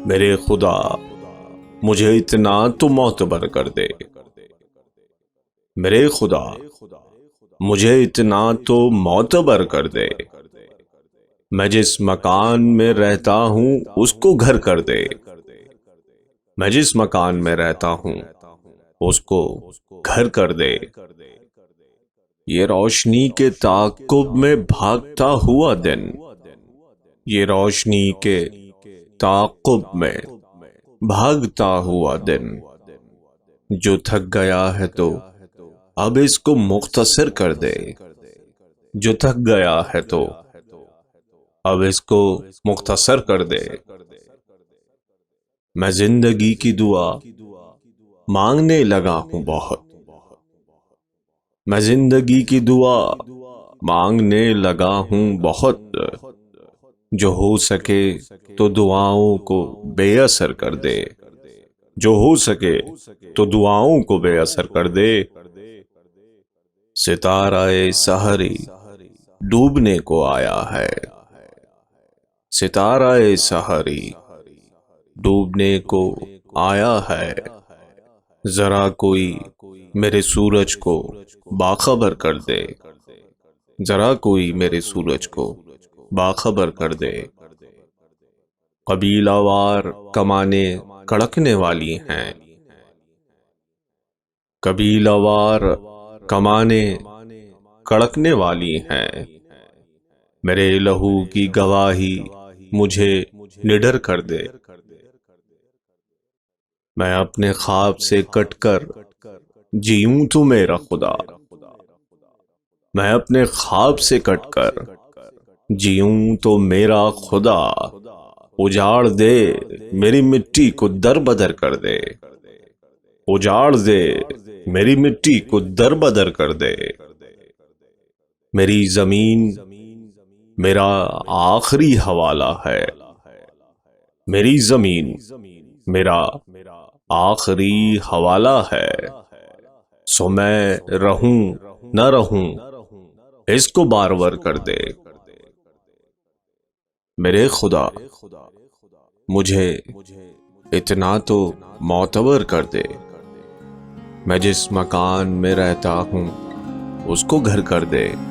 मेरे खुदा मुझे इतना तो मोतबर कर दे। मेरे खुदा मुझे इतना तो मोतबर कर दे। मैं जिस मकान में रहता हूँ उसको घर कर दे। मैं जिस मकान में रहता हूँ उसको घर कर दे। ये रोशनी के ताक़ुब में भागता हुआ दिन, ये रोशनी के ताक़ुब में भागता हुआ दिन, जो थक गया है तो अब इसको मुख्तसर कर दे। जो थक गया है तो अब इसको मुख्तसर कर दे। मैं जिंदगी की दुआ मांगने लगा हूं बहुत। मैं जिंदगी की दुआ मांगने लगा हूं बहुत। जो हो सके तो दुआओं को बेअसर कर दे। जो हो सके तो दुआओं को बेअसर कर दे। सितारा-ए सहरी डूबने को आया है। सितारा-ए सहरी डूबने को आया है। जरा कोई मेरे सूरज को बाखबर कर दे। जरा कोई मेरे सूरज को बाखबर कर दे। कबीलावार कमाने कड़कने वाली हैं। कबीलावार कमाने कड़कने वाली हैं। मेरे लहू की गवाही मुझे निडर कर दे। मैं अपने ख्वाब से कटकर जीऊं तो मेरा खुदा। मैं अपने ख्वाब से कटकर जीऊं तो मेरा खुदा उजाड़ दे मेरी मिट्टी को दरबदर कर दे। उजाड़ दे मेरी मिट्टी को दरबदर कर दे। मेरी जमीन मेरा आखिरी हवाला है। मेरी जमीन मेरा आखिरी हवाला है। सो मैं रहूं न रहूं इसको बारवर कर दे। मेरे खुदा मुझे इतना तो मोतबर कर दे। मैं जिस मकान में रहता हूं उसको घर कर दे।